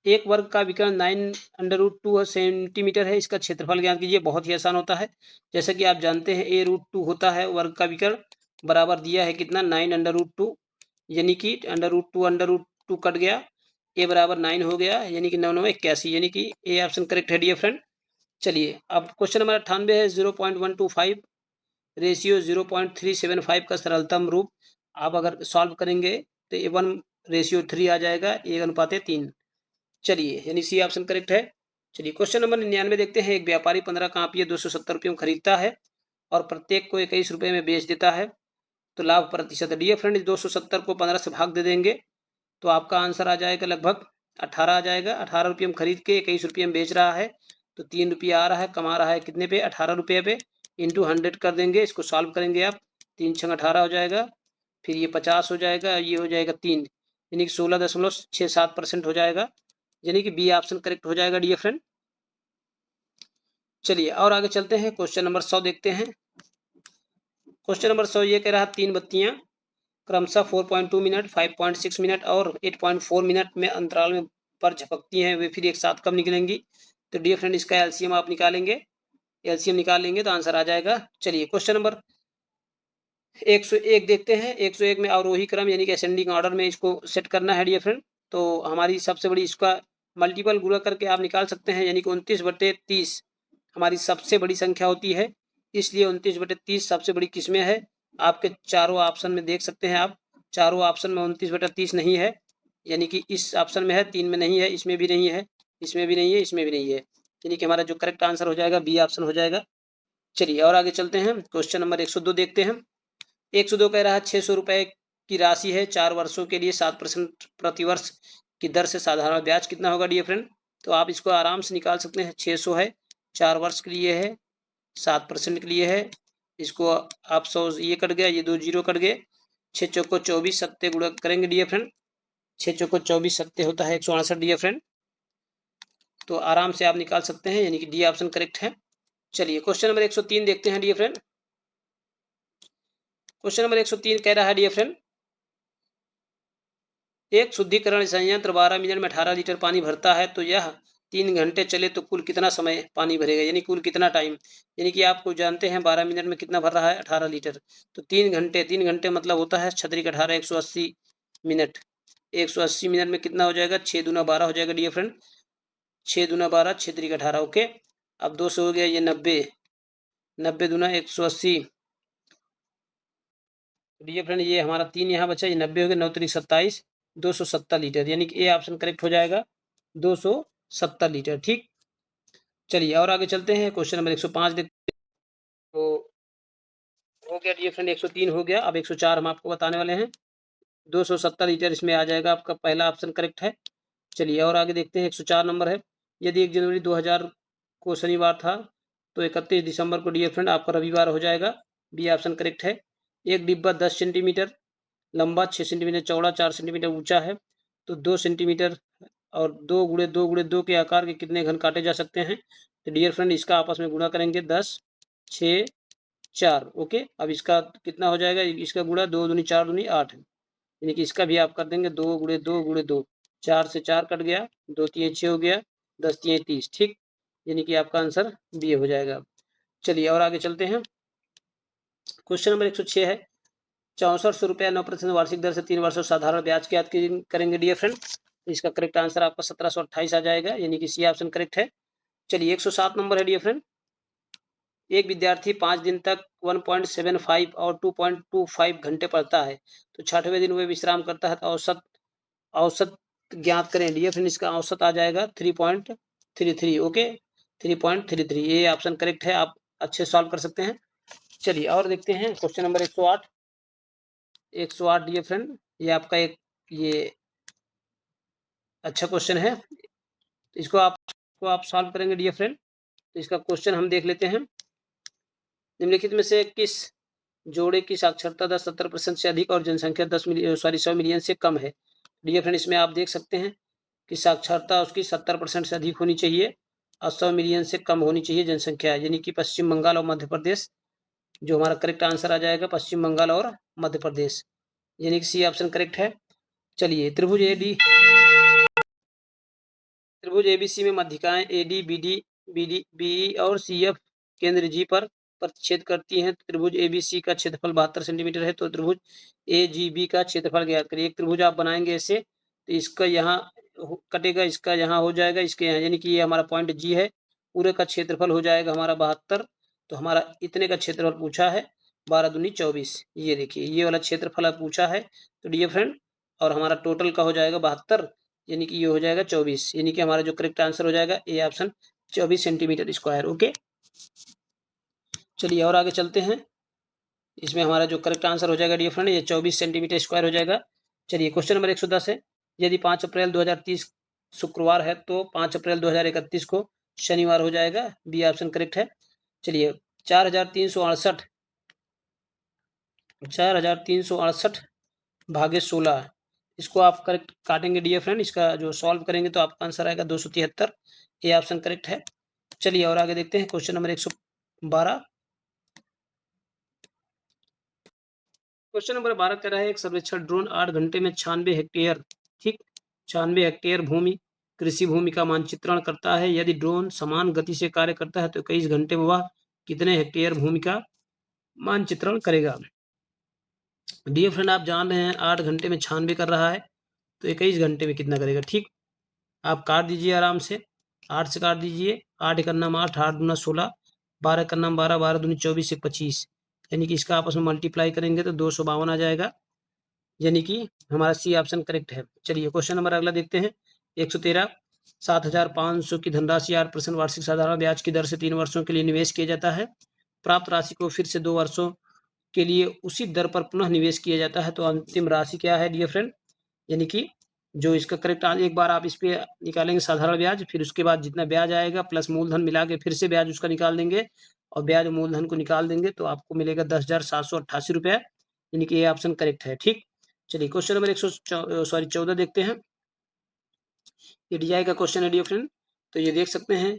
एक वर्ग का विकर्ण 9√2 सेंटीमीटर है, इसका क्षेत्रफल ज्ञात कीजिए। बहुत ही आसान होता है, जैसे कि आप जानते हैं a√2 होता है वर्ग का विकर्ण, बराबर दिया है कितना 9√2, यानी कि √2 कट गया, a बराबर 9 हो गया, यानी कि 9 9 81, यानी कि ए ऑप्शन करेक्ट है डियर फ्रेंड। चलिए अब क्वेश्चन नंबर 98 है 0.125 रेशियो 0.375 का सरलतम रूप आप अगर सॉल्व करेंगे तो 1:3 आ जाएगा, 1:3। चलिए यानी सी ऑप्शन करेक्ट है। चलिए क्वेश्चन नंबर 99 देखते हैं। एक व्यापारी 15 कापियां 270 रुपये में खरीदता है और प्रत्येक को 21 रुपये में बेच देता है, तो लाभ प्रतिशत डियर फ्रेंड 270 को 15 से भाग दे देंगे, तो आपका आंसर आ जाएगा लगभग 18 आ जाएगा। 18 रुपये में खरीद के 21 रुपये में बेच रहा है, तो 3 रुपया आ रहा है, कमा रहा है कितने पे? 18 रुपये पे, इंटू 100 कर देंगे। इसको सॉल्व करेंगे आप, 3 छंग 18 हो जाएगा, फिर ये 50 हो जाएगा, ये हो जाएगा 3, यानी कि 16.67% हो जाएगा, यानी कि बी ऑप्शन करेक्ट हो जाएगा डियर फ्रेंड। चलिए और आगे चलते हैं। क्वेश्चन नंबर 100 देखते हैं। क्वेश्चन नंबर 100 ये कह रहा है तीन बत्तियां क्रमशः 4.2 मिनट, 5.6 मिनट और 8.4 मिनट में अंतराल में पर झपकती हैं, वे फिर एक साथ कब निकलेंगी? तो डियर फ्रेंड इसका एलसीएम आप निकालेंगे, एलसीएम निकाल लेंगे तो आंसर आ जाएगा। चलिए क्वेश्चन नंबर 101 देखते हैं। 101 में अवरोही क्रम यानी कि असेंडिंग ऑर्डर में इसको सेट करना है डियर फ्रेंड, तो हमारी सबसे बड़ी इसका मल्टीपल गुणा करके आप निकाल सकते हैं, यानी कि 29/30 हमारी सबसे बड़ी संख्या होती है, इसलिए 29/30 सबसे बड़ी किस्में है। आपके चारों ऑप्शन में देख सकते हैं आप, चारों ऑप्शन में 29/30 नहीं है, यानी कि इस ऑप्शन में है, 3 में नहीं है, इसमें भी नहीं है, इसमें भी नहीं है, इसमें भी नहीं है, यानी कि हमारा जो करेक्ट आंसर हो जाएगा बी ऑप्शन हो जाएगा। चलिए और आगे चलते हैं। क्वेश्चन नंबर 102 देखते हैं। 102 कह रहा है 600 रुपए की राशि है, 4 वर्षों के लिए 7% प्रतिवर्ष की दर से साधारण ब्याज कितना होगा डियर फ्रेंड? तो आप इसको आराम से निकाल सकते हैं। 600 है, 4 वर्ष के लिए है, 7% के लिए है। इसको आप 100 ये कट गया, ये 2 जीरो कट गए, 6 चौको 24 सत्ते गुणा करेंगे डियर फ्रेंड, 6 चौको 24 सत्ते होता है 168 डियर फ्रेंड। तो आराम से आप निकाल सकते हैं, यानी कि डी ऑप्शन करेक्ट है। चलिए क्वेश्चन नंबर 103 देखते हैं डियर फ्रेंड। क्वेश्चन नंबर 103 कह रहा है डियर फ्रेंड, एक शुद्धिकरण संयंत्र 12 मिनट में 18 लीटर पानी भरता है, तो यह 3 घंटे चले तो कुल कितना समय पानी भरेगा, यानी कुल कितना टाइम, यानी कि आपको जानते हैं 12 मिनट में कितना भर रहा है 18 लीटर, तो 3 घंटे मतलब होता है छतरी का 18 180 मिनट, 180 मिनट में कितना हो जाएगा, 6 दूना 12 हो जाएगा डियर फ्रेंड, 6 दूना 12, 6 3 का 18, ओके। अब 2 से हो गया ये 90, 90 दूना 180 डियर फ्रेंड, ये हमारा 3 यहाँ बचा, ये 90 हो गया, 9 3 27, 270 लीटर, यानी कि ए ऑप्शन करेक्ट हो जाएगा 270 लीटर, ठीक। चलिए और आगे चलते हैं, क्वेश्चन नंबर 105 देखते हैं। तो हो गया डियर फ्रेंड, 103 हो गया, अब 104 हम आपको बताने वाले हैं। 270 लीटर इसमें आ जाएगा, आपका पहला ऑप्शन करेक्ट है। चलिए और आगे देखते हैं, 104 नंबर है, यदि 1 जनवरी 2000 को शनिवार था, तो 31 दिसंबर को डियर फ्रेंड आपका रविवार हो जाएगा, बी ऑप्शन करेक्ट है। एक डिब्बा 10 सेंटीमीटर लंबा, 6 सेंटीमीटर चौड़ा, 4 सेंटीमीटर ऊंचा है, तो 2 सेंटीमीटर और 2 गुणे 2 गुणे 2 के आकार के कितने घन काटे जा सकते हैं, तो डियर फ्रेंड इसका आपस में गुणा करेंगे, 10 6 4, ओके। अब इसका कितना हो जाएगा, इसका गुणा 2 दूनी 4 दूनी 8, यानी कि इसका भी आप कर देंगे 2 गुणे 2 गुणे 2, 4 से 4 कट गया, 2 3 6 हो गया, 10 3 30, ठीक, यानी कि आपका आंसर बी हो जाएगा। चलिए और आगे चलते हैं, क्वेश्चन नंबर 106 है, 6400 रुपया 9% वार्षिक दर से 3 वर्षों साधारण ब्याज की याद करेंगे डियर फ्रेंड, तो इसका करेक्ट आंसर आपका 1728 आ जाएगा, यानी कि सी ऑप्शन करेक्ट है। चलिए 107 नंबर है डियर फ्रेंड, एक विद्यार्थी 5 दिन तक 1.75 और 2.25 घंटे पढ़ता है, तो 6वें दिन वह विश्राम करता है, तो औसत औसत ज्ञात करें डियर फ्रेंड, इसका औसत आ जाएगा 3.33, ओके, 3.33, ये ऑप्शन करेक्ट है, आप अच्छे सॉल्व कर सकते हैं। चलिए और देखते हैं, क्वेश्चन नंबर 108, 108 डियर फ्रेंड, ये आपका एक ये अच्छा क्वेश्चन है, इसको आप सॉल्व करेंगे डियर फ्रेंड। तो इसका क्वेश्चन हम देख लेते हैं, निम्नलिखित में से किस जोड़े की साक्षरता दर 70% से अधिक और जनसंख्या 100 मिलियन से कम है। डियर फ्रेंड इसमें आप देख सकते हैं कि साक्षरता उसकी 70% से अधिक होनी चाहिए और 100 मिलियन से कम होनी चाहिए जनसंख्या, यानी कि पश्चिम बंगाल और मध्य प्रदेश, जो हमारा करेक्ट आंसर आ जाएगा पश्चिम बंगाल और मध्य प्रदेश, यानी कि सी ऑप्शन करेक्ट है। चलिए त्रिभुज एबीसी में मध्यिकाएं एडी बीई और सीएफ केंद्र जी पर प्रतिच्छेद करती हैं, त्रिभुज एबीसी का क्षेत्रफल 72 सेंटीमीटर है, तो त्रिभुज एजीबी का क्षेत्रफल ज्ञात करिए। एक त्रिभुज आप बनाएंगे ऐसे, तो इसका यहाँ कटेगा, इसका यहाँ हो जाएगा, इसके यहाँ, यानी कि ये हमारा पॉइंट जी है, पूरे का क्षेत्रफल हो जाएगा हमारा 72, तो हमारा इतने का क्षेत्रफल पूछा है, 12 दूनी 24, ये देखिए ये वाला क्षेत्रफल पूछा है, तो डियर फ्रेंड और हमारा टोटल का हो जाएगा 72, यानी कि ये हो जाएगा 24, यानी कि हमारा जो करेक्ट आंसर हो जाएगा A option 24 centimetre square, okay. चलिए और आगे चलते हैं, इसमें हमारा जो करेक्ट आंसर हो जाएगा डियर फ्रेंड ये 24 सेंटीमीटर स्क्वायर हो जाएगा। चलिए क्वेश्चन नंबर 110 है, यदि 5 अप्रैल 2030 शुक्रवार है, तो 5 अप्रैल 2031 को शनिवार हो जाएगा, बी ऑप्शन करेक्ट है। चलिए 4368 भागे 16, इसको आप करेक्ट काटेंगे डियर फ्रेंड, इसका जो सॉल्व करेंगे तो आपका आंसर आएगा 273, ये ऑप्शन करेक्ट है। चलिए और आगे देखते हैं, क्वेश्चन नंबर 112, क्वेश्चन नंबर 12 कह रहा है, एक सर्वेक्षण ड्रोन 8 घंटे में 96 हेक्टेयर, ठीक, 96 हेक्टेयर भूमि कृषि भूमि का मानचित्रण करता है, यदि ड्रोन समान गति से कार्य करता है तो 21 घंटे में वह कितने हेक्टेयर भूमि का मानचित्रण करेगा। डियर फ्रेंड आप जान रहे हैं 8 घंटे में 96 कर रहा है, तो 21 घंटे में कितना करेगा, ठीक, आप काट दीजिए आराम से, 8 से काट दीजिए, 8 एक नाम 8, 8 दूना 16, 12 का नाम 12, 12 दूनी 24 से 25, यानी कि इसका आपस में मल्टीप्लाई करेंगे तो 252 आ जाएगा, यानी कि हमारा सी ऑप्शन करेक्ट है। चलिए क्वेश्चन नंबर अगला देखते हैं, 113, 7500 की धनराशि 8% वार्षिक साधारण ब्याज की दर से 3 वर्षों के लिए निवेश किया जाता है, प्राप्त राशि को फिर से 2 वर्षों के लिए उसी दर पर पुनः निवेश किया जाता है, तो अंतिम राशि क्या है डियर फ्रेंड, यानी कि जो इसका करेक्ट एक बार आप इस पे निकालेंगे साधारण ब्याज, फिर उसके बाद जितना ब्याज आएगा प्लस मूलधन मिला के फिर से ब्याज उसका निकाल देंगे और ब्याज मूलधन को निकाल देंगे तो आपको मिलेगा 10,788 रुपया, यानी कि ये ऑप्शन करेक्ट है। ठीक, चलिए क्वेश्चन नंबर 14 देखते हैं। ये DI का क्वेश्चन है डियर फ्रेंड। तो ये देख सकते हैं,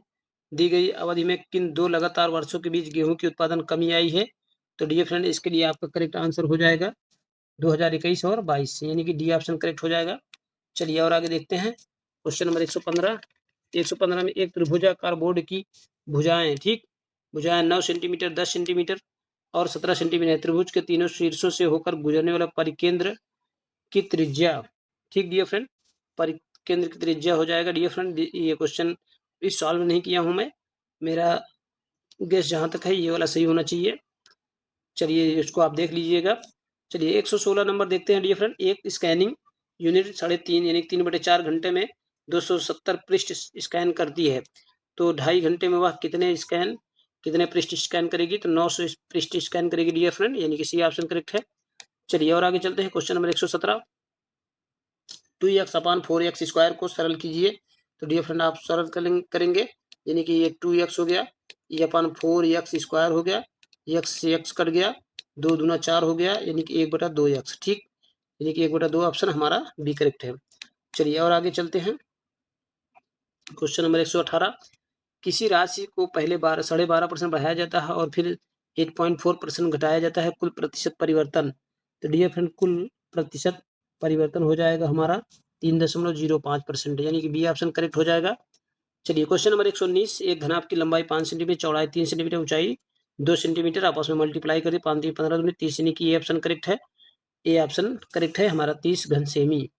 दी गई अवधि में किन 2 लगातार वर्षों के बीच गेहूं की उत्पादन कमी आई है। तो डियर फ्रेंड इसके लिए आपका करेक्ट आंसर हो जाएगा 2021 और 22, यानी कि डी ऑप्शन करेक्ट हो जाएगा। चलिए और आगे देखते हैं क्वेश्चन नंबर 115 में एक त्रिभुजाकार बोर्ड की भुजाएं, ठीक, भुजाएं 9 सेंटीमीटर, 10 सेंटीमीटर और 17 सेंटीमीटर, त्रिभुज के तीनों शीर्षों से होकर गुजरने वाला परिकेंद्र की त्रिज्या, ठीक डियर फ्रेंड, परिकेंद्र की त्रिज्या हो जाएगा डियर फ्रेंड। ये क्वेश्चन भी सॉल्व नहीं किया हूं मैं, मेरा गेस जहां तक है ये वाला सही होना चाहिए। चलिए इसको आप देख लीजिएगा। चलिए 116 नंबर देखते हैं डियर फ्रेंड। एक स्कैनिंग यूनिट 3.5 यानी 3/4 घंटे में 270 पृष्ठ स्कैन करती है, तो 2.5 घंटे में वह कितने पृष्ठ स्कैन करेगी? तो 900 पृष्ठ स्कैन करेगी डियर फ्रेंड, यानी कि सी ऑप्शन करेक्ट है। चलिए और आगे चलते हैं क्वेश्चन नंबर 117। 2x/4x² को सरल कीजिए। तो डियर फ्रेंड आप सरल करेंगे, यानी कि ये 2x हो गया, ये अपन 4x² हो गया, x से x कट गया, 2 दूना 4 हो गया, यानी कि 1/2x, ठीक, यानी कि 1/2 ऑप्शन हमारा बी करेक्ट है। चलिए और आगे चलते हैं क्वेश्चन नंबर 118। किसी राशि को पहले 12.5% बढ़ाया जाता है और फिर 8.4% घटाया जाता है, कुल प्रतिशत परिवर्तन। तो डियर फ्रेंड कुल प्रतिशत परिवर्तन हो जाएगा हमारा 3.05%, यानी कि बी ऑप्शन करेक्ट हो जाएगा। चलिए क्वेश्चन नंबर 119। एक घनाभ की लंबाई 5 सेंटीमीटर, चौड़ाई 3 सेंटीमीटर, ऊंचाई 2 सेंटीमीटर, आपस में मल्टीप्लाई करें 5 3 15 दूनी 30, यानी कि ये ऑप्शन करेक्ट है। ए ऑप्शन करेक्ट है हमारा 30 घन सेमी।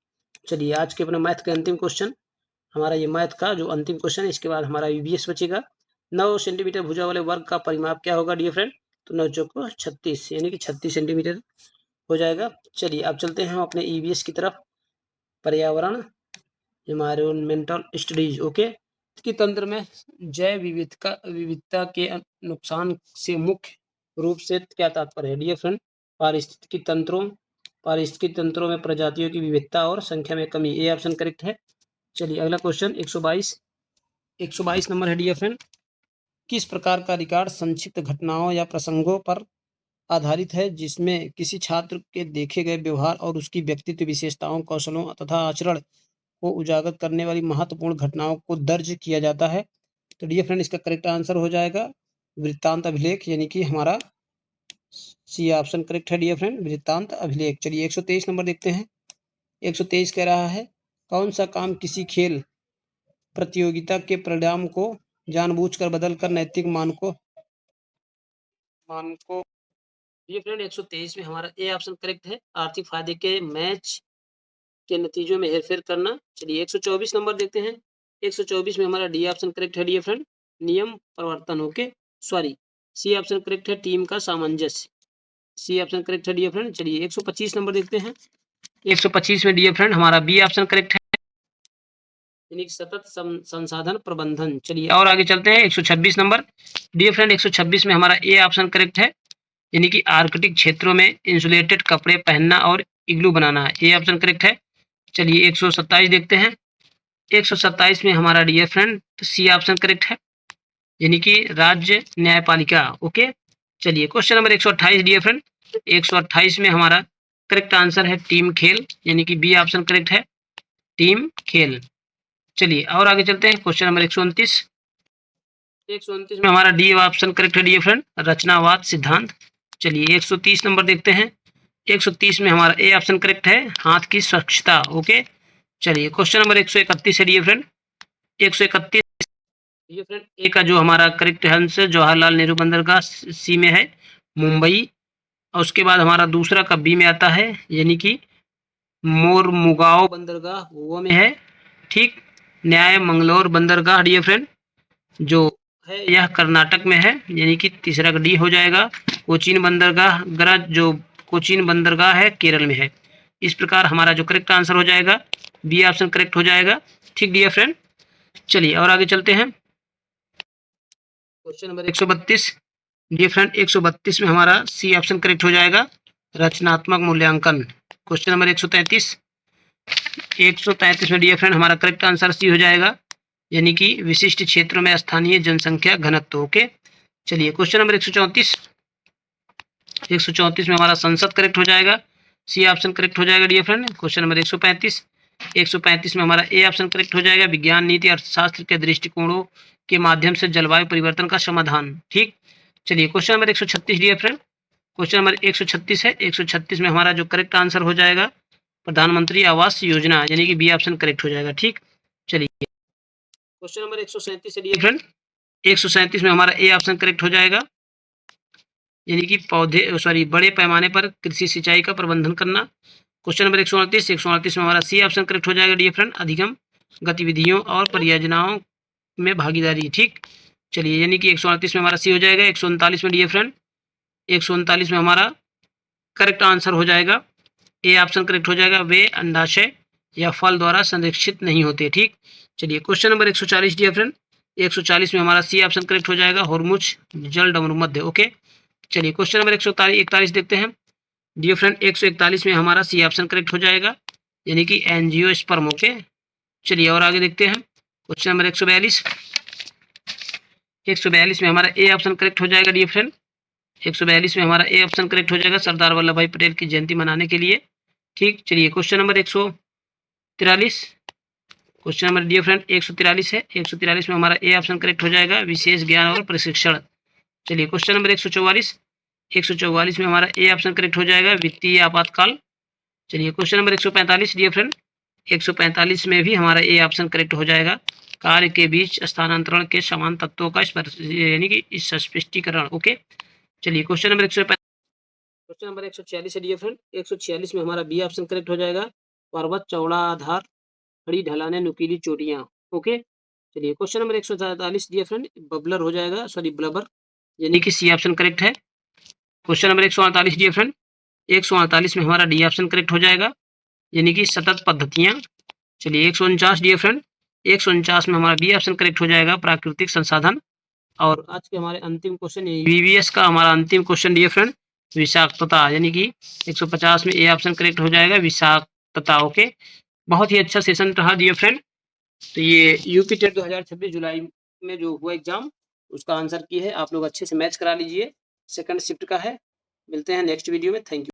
चलिए आज के अपना मैथ के अंतिम क्वेश्चन, हमारा ये मैथ का जो अंतिम क्वेश्चन है, इसके बाद हमारा यूबीएस बचेगा। 9 सेंटीमीटर भुजा वाले वर्ग का परिमाप क्या होगा डियर फ्रेंड? तो 9 चौको 36, यानी कि 36 सेंटीमीटर हो जाएगा। चलिए अब चलते हैं हम अपने ईवीएस की तरफ। पर्यावरण एनवायरमेंटल स्टडीज, ओके, की तंत्र में जैव विविधता के नुकसान से मुख्य रूप से क्या तात्पर्य है डियर फ्रेंड? पारिस्थितिकी तंत्रों में प्रजातियों की विविधता और संख्या में कमी, ये ऑप्शन करेक्ट है। चलिए अगला क्वेश्चन 122 नंबर है डियर फ्रेंड। किस प्रकार का रिकॉर्ड संक्षिप्त घटनाओं या प्रसंगों पर आधारित है जिसमें किसी छात्र के देखे गए व्यवहार और उसकी व्यक्तित्व विशेषताओं, कौशलों तथा आचरण को उजागर करने वाली महत्वपूर्ण घटनाओं को दर्ज किया जाता है? तो डियर फ्रेंड इसका करेक्ट आंसर हो जाएगा वृत्तांत अभिलेख, यानी कि हमारा सी ऑप्शन करेक्ट है डियर फ्रेंड, वृत्तांत अभिलेख। चलिए 123 नंबर देखते हैं। 123 कह रहा है कौन सा काम किसी खेल प्रतियोगिता के परिणाम को जानबूझकर बदलकर नैतिक मानकों ये फ्रेंड 123 में हमारा ए ऑप्शन करेक्ट है, आर्थिक फायदे के मैच के नतीजों में हेरफेर करना। चलिए 124 नंबर देखते हैं। 124 में हमारा डी ऑप्शन करेक्ट है डियर फ्रेंड, नियम परिवर्तन, okay, sorry, C option correct है, टीम का सामंजस्य, सी ऑप्शन करेक्ट है डियर फ्रेंड। चलिए 125 नंबर देखते हैं। 125 में डियर फ्रेंड हमारा बी ऑप्शन करेक्ट है, यानी कि सतत संसाधन प्रबंधन। चलिए और आगे चलते हैं 126 नंबर डियर फ्रेंड। 126 में हमारा ए ऑप्शन करेक्ट है, यानी कि आर्कटिक क्षेत्रों में इंसुलेटेड कपड़े पहनना और इग्लू बनाना, ये ऑप्शन करेक्ट है। चलिए 127 देखते हैं। 127 में हमारा dear friend C option correct है, यानी कि राज्य न्यायपालिका, ओके। चलिए क्वेश्चन नंबर 128 डियर फ्रेंड। 128 में हमारा करेक्ट आंसर है टीम खेल, यानी कि बी ऑप्शन करेक्ट है, टीम खेल। चलिए और आगे चलते हैं क्वेश्चन नंबर 129। 129 में हमारा डी ऑप्शन करेक्ट है डियर फ्रेंड, रचनावाद सिद्धांत। चलिए 130 नंबर देखते हैं। 130 में हमारा ए ऑप्शन करेक्ट है, हाथ की स्वच्छता, ओके। चलिए क्वेश्चन नंबर 131 है डियर फ्रेंड। 131 डियर फ्रेंड ए का जो हमारा करेक्ट आंसर जवाहरलाल नेहरू बंदरगाह सी में है, मुंबई। और उसके बाद हमारा दूसरा का बी में आता है, यानी कि मोरमुगाओ बंदरगाह गोवा में है, ठीक। न्याय मंगलोर बंदरगाह डियर फ्रेंड जो है यह कर्नाटक में है, यानी कि तीसरा का डी हो जाएगा। कोचीन बंदरगाह है केरल में है। इस प्रकार हमारा जो करेक्ट आंसर हो जाएगा बी ऑप्शन करेक्ट हो जाएगा, ठीक डियर फ्रेंड। चलिए और आगे चलते हैं क्वेश्चन नंबर 132 डियर फ्रेंड। 132 में हमारा सी ऑप्शन करेक्ट हो जाएगा, रचनात्मक मूल्यांकन। क्वेश्चन नंबर 133 133 में डियर फ्रेंड हमारा करेक्ट आंसर सी हो जाएगा, यानी कि विशिष्ट क्षेत्रों में स्थानीय जनसंख्या घनत्व। ओके, चलिए क्वेश्चन नंबर 134। 134 में हमारा संसद करेक्ट हो जाएगा, सी ऑप्शन करेक्ट हो जाएगा डियर फ्रेंड। क्वेश्चन नंबर 135 में हमारा ए ऑप्शन करेक्ट हो जाएगा, विज्ञान नीति अर्थशास्त्र के दृष्टिकोणों के माध्यम से जलवायु परिवर्तन का समाधान। ठीक, चलिए question number 136 dear friend, question number 136 है। 136 में हमारा जो करेक्ट आंसर हो जाएगा प्रधानमंत्री आवास योजना, यानी कि बी ऑप्शन करेक्ट हो जाएगा। ठीक, चलिए क्वेश्चन नंबर 137 है डियर फ्रेंड। 137 में हमारा ए ऑप्शन करेक्ट हो जाएगा, यानी कि बड़े पैमाने पर कृषि सिंचाई का प्रबंधन करना। क्वेश्चन नंबर 138 में हमारा सी ऑप्शन करेक्ट हो जाएगा डियर फ्रेंड, अधिगम गतिविधियों और परियोजनाओं में भागीदारी। ठीक, चलिए यानी कि 138 में हमारा सी हो जाएगा। 139 में डियर फ्रेंड, 139 में हमारा करेक्ट आंसर हो जाएगा, ए ऑप्शन करेक्ट हो जाएगा, वे अंडाशय या फल द्वारा संरक्षित नहीं होते। ठीक, चलिए क्वेश्चन नंबर 140 डियर फ्रेंड, 140 में हमारा सी ऑप्शन करेक्ट हो जाएगा, होर्मुज जल डमरू मध्य। ओके, चलिए क्वेश्चन नंबर 141 देखते हैं डियर फ्रेंड। 141 में हमारा सी ऑप्शन करेक्ट हो जाएगा, यानी कि एंजियोस्पर्म। ओके, चलिए और आगे देखते हैं क्वेश्चन नंबर 142। 142 में हमारा ए ऑप्शन करेक्ट हो जाएगा डियर फ्रेंड। 142 में हमारा ए ऑप्शन करेक्ट हो जाएगा, सरदार वल्लभ भाई पटेल की जयंती मनाने के लिए। ठीक, चलिए question number 143, question number dear friend 143 है। 143 में हमारा ए ऑप्शन करेक्ट हो जाएगा, विशेष ज्ञान और प्रशिक्षण। चलिए क्वेश्चन नंबर 144 में हमारा ए ऑप्शन करेक्ट हो जाएगा, वित्तीय आपातकाल। चलिए क्वेश्चन नंबर 145 डियर फ्रेंड, 145 में भी हमारा ए ऑप्शन करेक्ट हो जाएगा, कार्य के बीच स्थानांतरण के समान तत्वों का यानी कि इस स्पष्टीकरण। ओके, चलिए क्वेश्चन नंबर 146 है डियर फ्रेंड। 146 में हमारा बी ऑप्शन करेक्ट हो जाएगा, पर्वत चौड़ा आधार, खड़ी ढलाने, नुकीली चोटियां। ओके, चलिए question number 147 dear friend, babbler हो जाएगा, ब्लबर, यानी कि सी ऑप्शन करेक्ट है। क्वेश्चन नंबर 148 डियर फ्रेंड, 148 में हमारा डी ऑप्शन करेक्ट हो जाएगा, यानी कि सतत पद्धतियां। चलिए 149 डियर फ्रेंड, 149 में हमारा बी ऑप्शन करेक्ट हो जाएगा, प्राकृतिक संसाधन। और आज के हमारे अंतिम क्वेश्चन वीवीएस का हमारा अंतिम क्वेश्चन डियर फ्रेंड, विषाक्तता, यानी कि 150 में ए ऑप्शन करेक्ट हो जाएगा, विषाक्तता। ओके, बहुत ही अच्छा सेशन रहा डियर फ्रेंड। तो ये यूपी टेट 2026 जुलाई में जो हुआ एग्जाम, उसका आंसर की है, आप लोग अच्छे से मैच करा लीजिए, सेकंड शिफ्ट का है। मिलते हैं नेक्स्ट वीडियो में, थैंक यू।